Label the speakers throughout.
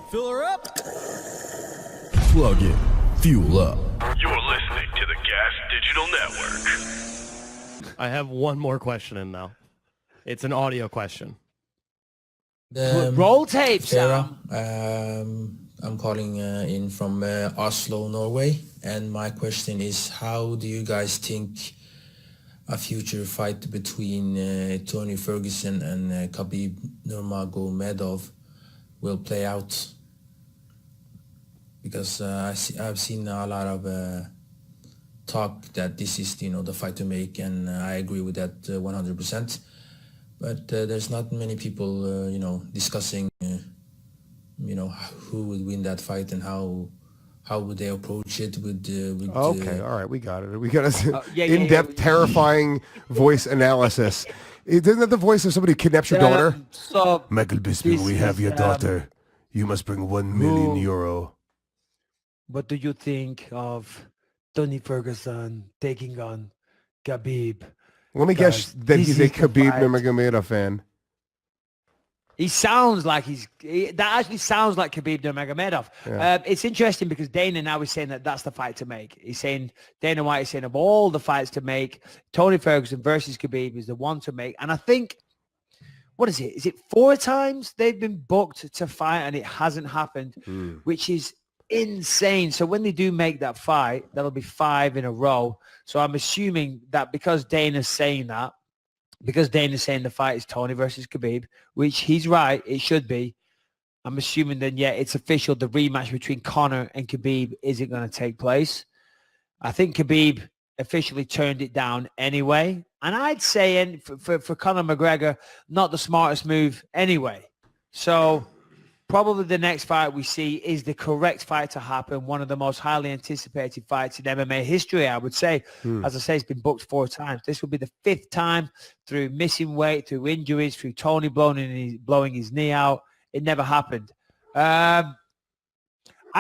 Speaker 1: Fill her up.
Speaker 2: Plug in. Fuel up.
Speaker 3: You're listening to the Gas Digital Network.
Speaker 4: I have one more question in now. It's an audio question.
Speaker 5: Roll tape,
Speaker 6: Sarah,
Speaker 5: Sam.
Speaker 6: I'm calling in from Oslo, Norway, and my question is, how do you guys think a future fight between Tony Ferguson and Khabib Nurmagomedov will play out? Because I've seen a lot of talk that this is, the fight to make, and I agree with that 100%. But there's not many people, discussing, who would win that fight and how would they approach it with
Speaker 7: okay, all right, we got it. We got a in-depth, terrifying voice analysis. Isn't that the voice of somebody who kidnaps your daughter?
Speaker 2: Michael Bisping, we have your daughter. You must bring €1 million.
Speaker 8: What do you think of Tony Ferguson taking on Khabib?
Speaker 7: Let me guess that he's a Khabib Nurmagomedov fan.
Speaker 5: He sounds like that actually sounds like Khabib Nurmagomedov.
Speaker 7: Yeah.
Speaker 5: It's interesting because Dana now is saying that that's the fight to make. Dana White is saying of all the fights to make, Tony Ferguson versus Khabib is the one to make. And I think, what is it? Is it 4 times they've been booked to fight and it hasn't happened, which is insane. So when they do make that fight, that'll be 5 in a row. So I'm assuming that because Dana's saying that, because Dana's saying the fight is Tony versus Khabib, which he's right, it should be. I'm assuming then, yeah, it's official. The rematch between Conor and Khabib isn't going to take place. I think Khabib officially turned it down anyway. And I'd say for Conor McGregor, not the smartest move anyway. So probably the next fight we see is the correct fight to happen. One of the most highly anticipated fights in MMA history, I would say. As I say, it's been booked 4 times. This will be the 5th time through missing weight, through injuries, through Tony blowing his knee out. It never happened. I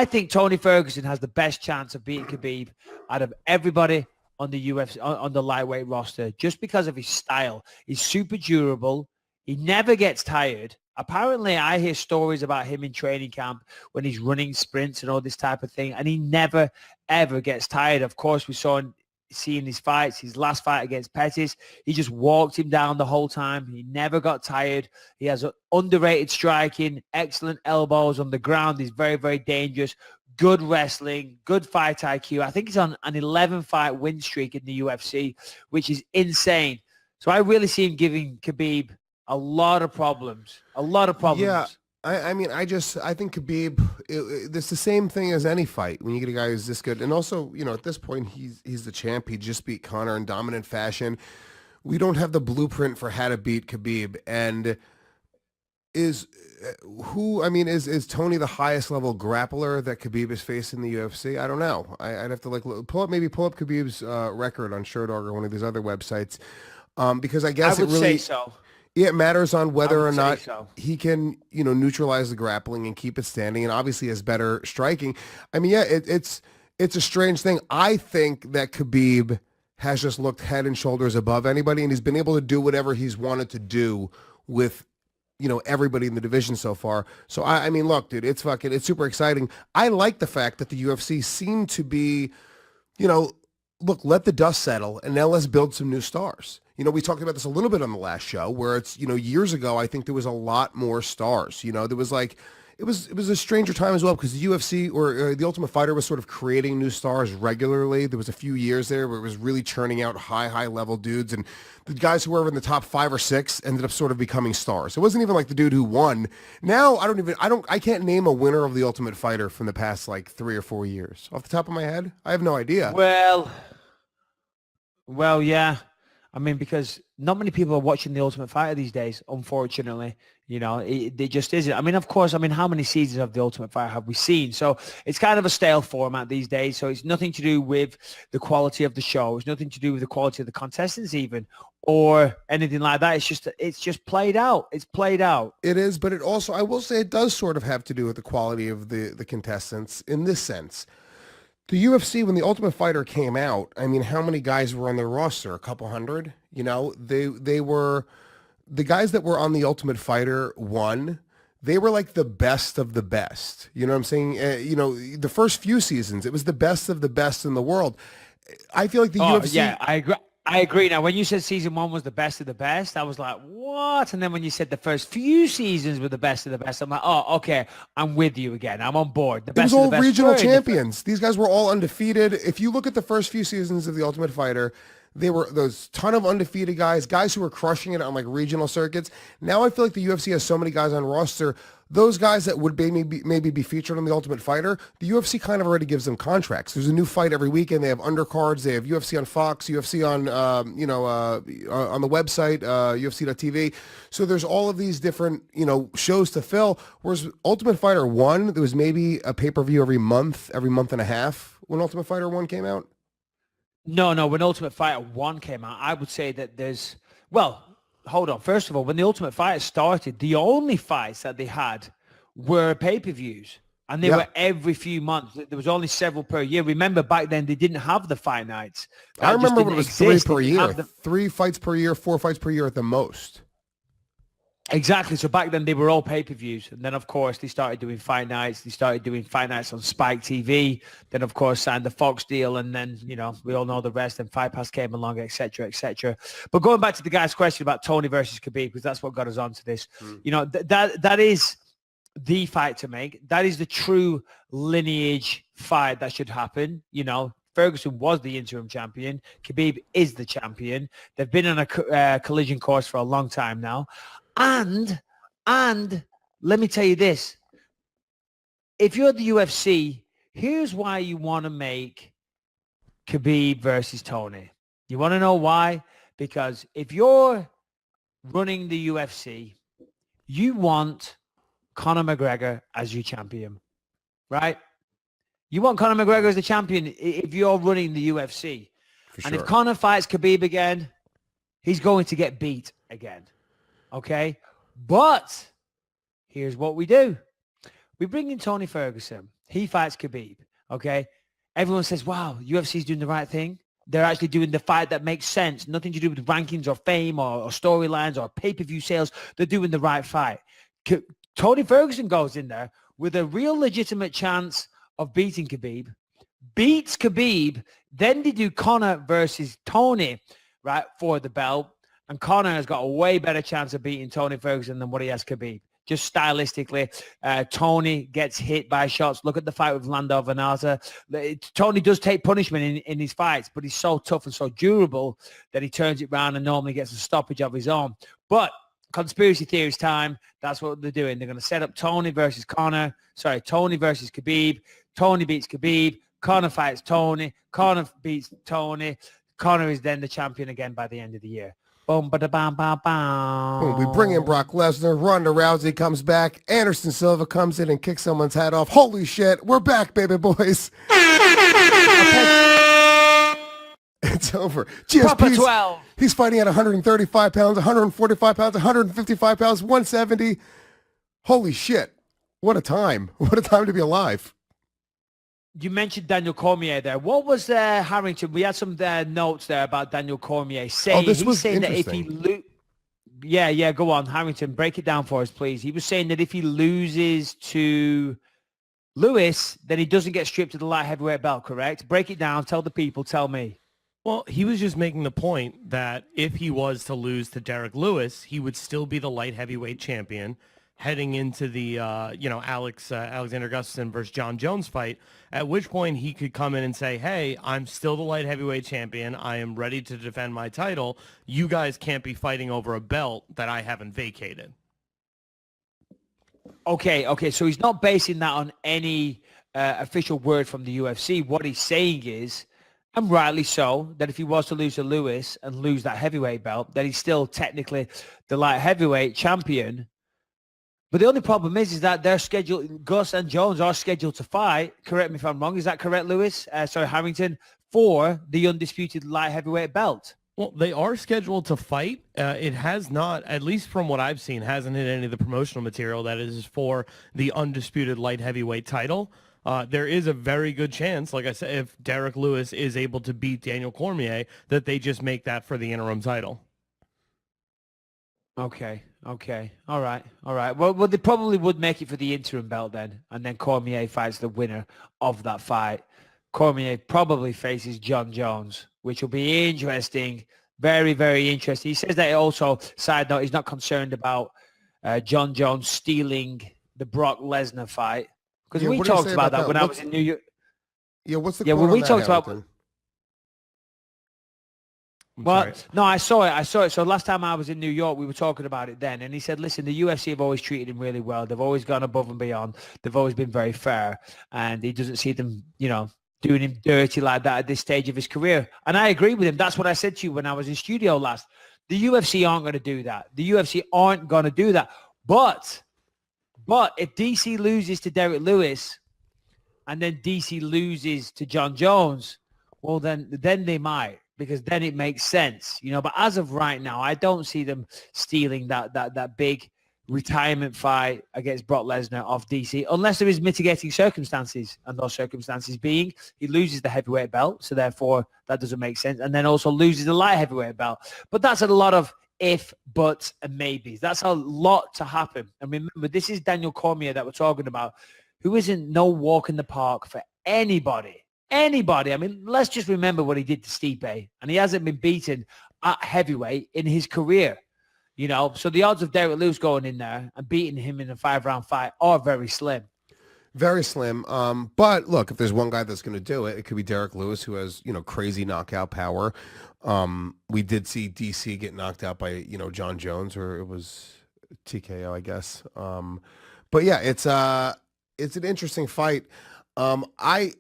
Speaker 5: think Tony Ferguson has the best chance of beating Khabib out of everybody on the UFC, on the lightweight roster, just because of his style. He's super durable. He never gets tired. Apparently, I hear stories about him in training camp when he's running sprints and all this type of thing, and he never, ever gets tired. Of course, we saw him seeing his fights, his last fight against Pettis. He just walked him down the whole time. He never got tired. He has underrated striking, excellent elbows on the ground. He's very, very dangerous. Good wrestling, good fight IQ. I think he's on an 11-fight win streak in the UFC, which is insane. So I really see him giving Khabib a lot of problems.
Speaker 7: Yeah, I mean, I think Khabib, it's the same thing as any fight when you get a guy who's this good. And also, at this point, he's the champ. He just beat Conor in dominant fashion. We don't have the blueprint for how to beat Khabib. And is Tony the highest level grappler that Khabib has faced in the UFC? I don't know. I'd have to pull up Khabib's record on Sherdog or one of these other websites. Because I guess
Speaker 5: I would say so.
Speaker 7: Yeah, it matters on whether or not he can, neutralize the grappling and keep it standing, and obviously has better striking. I mean, yeah, it's a strange thing. I think that Khabib has just looked head and shoulders above anybody, and he's been able to do whatever he's wanted to do with, everybody in the division so far. So I mean, look, dude, it's super exciting. I like the fact that the UFC seemed to be, look, let the dust settle, and now let's build some new stars. We talked about this a little bit on the last show where it's, years ago, I think there was a lot more stars. There was it was a stranger time as well because the UFC or the Ultimate Fighter was sort of creating new stars regularly. There was a few years there where it was really churning out high level dudes, and the guys who were in the top 5 or 6 ended up sort of becoming stars. It wasn't even like the dude who won. Now I can't name a winner of the Ultimate Fighter from the past 3 or 4 years off the top of my head. I have no idea.
Speaker 5: Well, yeah. I mean, because not many people are watching The Ultimate Fighter these days, unfortunately. It just isn't. I mean, of course, how many seasons of The Ultimate Fighter have we seen? So it's kind of a stale format these days. So it's nothing to do with the quality of the show. It's nothing to do with the quality of the contestants even or anything like that. It's just played out. It's played out.
Speaker 7: It is, but it also, I will say it does sort of have to do with the quality of the contestants in this sense. The UFC, when The Ultimate Fighter came out, I mean, how many guys were on their roster? A couple hundred? They were the guys that were on The Ultimate Fighter won. they were like the best of the best. You know what I'm saying? The first few seasons, it was the best of the best in the world. I feel like the UFC.
Speaker 5: Yeah, I agree. I agree. Now, when you said season 1 was the best of the best, I was like, what? And then when you said the first few seasons were the best of the best, I'm like, oh, okay, I'm with you again. I'm on board. The
Speaker 7: It
Speaker 5: best
Speaker 7: was all
Speaker 5: of the best
Speaker 7: regional
Speaker 5: were in the
Speaker 7: champions. These guys were all undefeated. If you look at the first few seasons of The Ultimate Fighter, they were those ton of undefeated guys who were crushing it on like regional circuits. Now I feel like the UFC has so many guys on roster. Those guys that would maybe be featured on The Ultimate Fighter, the UFC kind of already gives them contracts. There's a new fight every weekend. They have undercards. They have UFC on Fox, UFC on on the website, UFC.tv. So there's all of these different shows to fill. Whereas Ultimate Fighter 1, there was maybe a pay-per-view every month and a half when Ultimate Fighter 1 came out.
Speaker 5: No, when Ultimate Fighter 1 came out, I would say that hold on. First of all, when the Ultimate Fighter started, the only fights that they had were pay-per-views. And they were every few months. There was only several per year. Remember, back then, they didn't have the fight nights.
Speaker 7: I remember it was 3 per year.
Speaker 5: The...
Speaker 7: 3 fights per year, 4 fights per year at the most.
Speaker 5: Exactly. So back then, they were all pay-per-views. And then, of course, they started doing fight nights. They started doing fight nights on Spike TV. Then, of course, signed the Fox deal. And then, we all know the rest. And Fight Pass came along, et cetera, et cetera. But going back to the guy's question about Tony versus Khabib, because that's what got us onto this. That is the fight to make. That is the true lineage fight that should happen. Ferguson was the interim champion. Khabib is the champion. They've been on a collision course for a long time now. And let me tell you this. If you're the UFC, here's why you want to make Khabib versus Tony. You want to know why? Because if you're running the UFC, you want Conor McGregor as your champion, right? You want Conor McGregor as the champion if you're running the UFC. And if Conor fights Khabib again, he's going to get beat again. Okay? But here's what we do. We bring in Tony Ferguson. He fights Khabib. Okay? Everyone says, wow, UFC's doing the right thing. They're actually doing the fight that makes sense. Nothing to do with rankings or fame or storylines or pay-per-view sales. They're doing the right fight. Tony Ferguson goes in there with a real legitimate chance of beating Khabib. Beats Khabib. Then they do Conor versus Tony, right, for the belt. And Conor has got a way better chance of beating Tony Ferguson than what he has Khabib. Just stylistically, Tony gets hit by shots. Look at the fight with Lando Venata. Tony does take punishment in his fights, but he's so tough and so durable that he turns it around and normally gets a stoppage of his own. But conspiracy theories time, that's what they're doing. They're going to set up Tony versus Khabib. Tony beats Khabib. Conor fights Tony. Conor beats Tony. Conor is then the champion again by the end of the year. Boom, ba-da-bam, bam, bam.
Speaker 7: We bring in Brock Lesnar. Ronda Rousey comes back. Anderson Silva comes in and kicks someone's head off. Holy shit, we're back, baby boys. It's over.
Speaker 5: Proper 12.
Speaker 7: He's fighting at 135 pounds, 145 pounds, 155 pounds, 170. Holy shit. What a time. What a time to be alive.
Speaker 5: You mentioned Daniel Cormier there. What was Harrington? We had some notes there about Daniel Cormier saying
Speaker 7: this was
Speaker 5: saying that if he go on, Harrington, break it down for us, please. He was saying that if he loses to Lewis, then he doesn't get stripped of the light heavyweight belt, correct? Break it down. Tell the people. Tell me.
Speaker 4: Well, he was just making the point that if he was to lose to Derek Lewis, he would still be the light heavyweight champion heading into the, Alexander Gustafsson versus John Jones fight, at which point he could come in and say, hey, I'm still the light heavyweight champion. I am ready to defend my title. You guys can't be fighting over a belt that I haven't vacated.
Speaker 5: Okay. So he's not basing that on any official word from the UFC. What he's saying is, and rightly so, that if he was to lose to Lewis and lose that heavyweight belt, that he's still technically the light heavyweight champion. But the only problem is that they're scheduled, Gus and Jones are scheduled to fight, correct me if I'm wrong, is that correct, Lewis? Harrington, for the undisputed light heavyweight belt.
Speaker 4: Well, they are scheduled to fight. It has not, at least from what I've seen, hasn't hit any of the promotional material that is for the undisputed light heavyweight title. There is a very good chance, like I said, if Derek Lewis is able to beat Daniel Cormier, that they just make that for the interim title.
Speaker 5: Okay. Okay. All right. Well, they probably would make it for the interim belt then, and then Cormier fights the winner of that fight. Cormier probably faces John Jones, which will be interesting. Very, very interesting. He says that also, side note, he's not concerned about John Jones stealing the Brock Lesnar fight. Because we talked about that when I was in New York.
Speaker 7: Yeah, what's the
Speaker 5: yeah?
Speaker 7: quote
Speaker 5: When we
Speaker 7: on
Speaker 5: talked
Speaker 7: that,
Speaker 5: about.
Speaker 7: Hamilton?
Speaker 5: Well, no, I saw it. So last time I was in New York, we were talking about it then. And he said, listen, the UFC have always treated him really well. They've always gone above and beyond. They've always been very fair. And he doesn't see them, doing him dirty like that at this stage of his career. And I agree with him. That's what I said to you when I was in studio last. The UFC aren't going to do that. The UFC aren't going to do that. But if DC loses to Derek Lewis and then DC loses to John Jones, well, then they might. Because then it makes sense, But as of right now, I don't see them stealing that big retirement fight against Brock Lesnar off DC, unless there is mitigating circumstances, and those circumstances being he loses the heavyweight belt, so therefore that doesn't make sense, and then also loses the light heavyweight belt. But that's a lot of if, buts, and maybes. That's a lot to happen. And remember, this is Daniel Cormier that we're talking about, who isn't no walk in the park for anybody. I mean, let's just remember what he did to Stipe, and he hasn't been beaten at heavyweight in his career, So the odds of Derek Lewis going in there and beating him in a 5-round fight are very slim.
Speaker 7: Very slim. But look, if there's one guy that's going to do it, it could be Derek Lewis, who has, crazy knockout power. We did see DC get knocked out by, John Jones, or it was TKO, I guess. But yeah, it's an interesting fight. I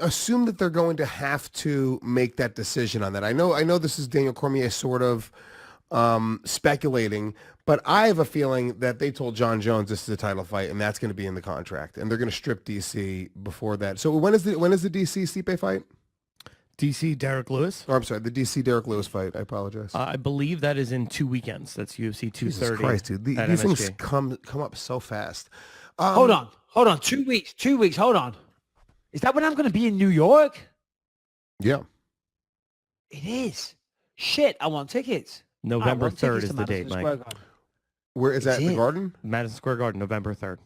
Speaker 7: assume that they're going to have to make that decision on that. I know this is Daniel Cormier sort of speculating, but I have a feeling that they told John Jones this is a title fight, and that's going to be in the contract, and they're going to strip DC before that. So when is the DC Stipe fight?
Speaker 4: DC Derek Lewis?
Speaker 7: Oh, I'm sorry, the DC Derek Lewis fight. I apologize.
Speaker 4: I believe that is in 2 weekends. That's UFC 230.
Speaker 7: Jesus Christ, dude. These things come up so fast.
Speaker 5: Hold on. 2 weeks. Hold on. Is that when I'm going to be in New York?
Speaker 7: Yeah.
Speaker 5: It is. Shit, I want tickets.
Speaker 4: November 3rd is the date, Mike.
Speaker 7: Where is that? The Garden?
Speaker 4: Madison Square Garden, November 3rd.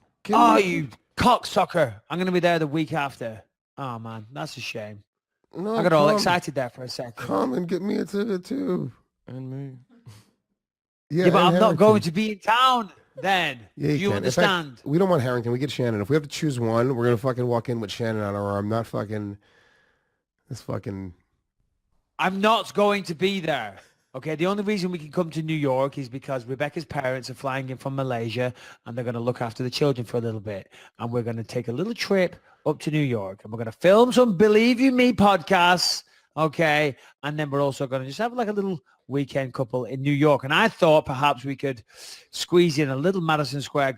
Speaker 5: You cocksucker. I'm going to be there the week after. Oh, man, that's a shame.
Speaker 7: No,
Speaker 5: I got all excited there for a second.
Speaker 7: Come and get me a ticket, too.
Speaker 4: And me.
Speaker 5: Yeah, but I'm not going to be in town then.
Speaker 7: Yeah,
Speaker 5: you understand?
Speaker 7: Fact, we don't want Harrington. We get Shannon. If we have to choose one, we're going to fucking walk in with Shannon on our arm.
Speaker 5: I'm not going to be there. Okay, the only reason we can come to New York is because Rebecca's parents are flying in from Malaysia, and they're going to look after the children for a little bit. And we're going to take a little trip up to New York, and we're going to film some Believe You Me podcasts, okay? And then we're also going to just have like a little weekend couple in New York. And I thought perhaps we could squeeze in a little Madison Square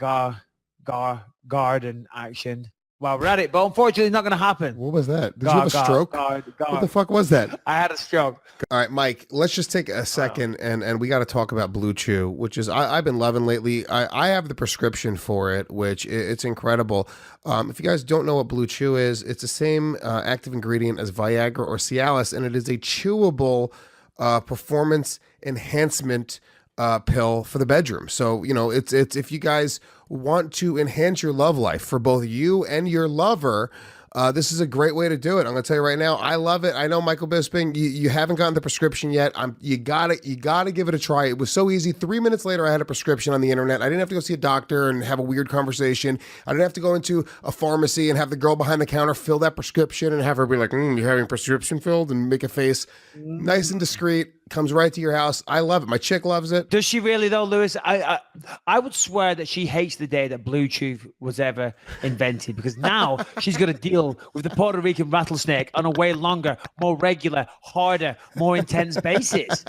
Speaker 5: Garden action while we're at it. But unfortunately, it's not going to happen.
Speaker 7: What was that? Did you have a stroke? What the fuck was that?
Speaker 5: I had a stroke.
Speaker 7: All right, Mike, let's just take a second and we got to talk about Blue Chew, which is I've been loving lately. I have the prescription for it, which it's incredible. If you guys don't know what Blue Chew is, it's the same active ingredient as Viagra or Cialis, and it is a chewable performance enhancement pill for the bedroom. So, it's if you guys want to enhance your love life for both you and your lover, this is a great way to do it. I'm going to tell you right now, I love it. I know, Michael Bisping, you haven't gotten the prescription yet. You gotta give it a try. It was so easy. 3 minutes later, I had a prescription on the internet. I didn't have to go see a doctor and have a weird conversation. I didn't have to go into a pharmacy and have the girl behind the counter fill that prescription and have her be like, "You're having prescription filled," and make a face. Nice and discreet. Comes right to your house. I love it. My chick loves it.
Speaker 5: Does she really though, Lewis? I would swear that she hates the day that Blue Chew was ever invented, because now she's going to deal with the Puerto Rican rattlesnake on a way longer, more regular, harder, more intense basis.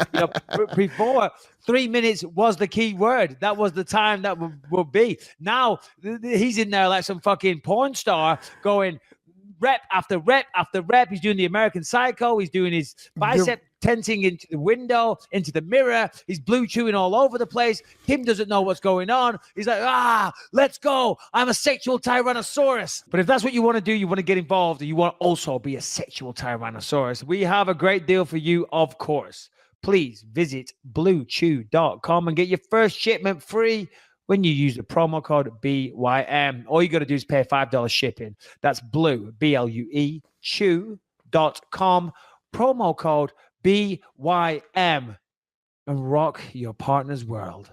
Speaker 5: Before 3 minutes was the key word. That was the time that would be. Now he's in there like some fucking porn star going rep after rep after rep. He's doing the American Psycho. He's doing his bicep tensing into the window, into the mirror. He's Blue Chewing all over the place. Kim doesn't know what's going on. He's like, let's go. I'm a sexual tyrannosaurus. But if that's what you want to do, you want to get involved, and you want to also be a sexual tyrannosaurus, we have a great deal for you, of course. please visit bluechew.com and get your first shipment free when you use the promo code BYM. All you got to do is pay $5 shipping. That's blue, B-L-U-E, chew.com, promo code BYM, and rock your partner's world.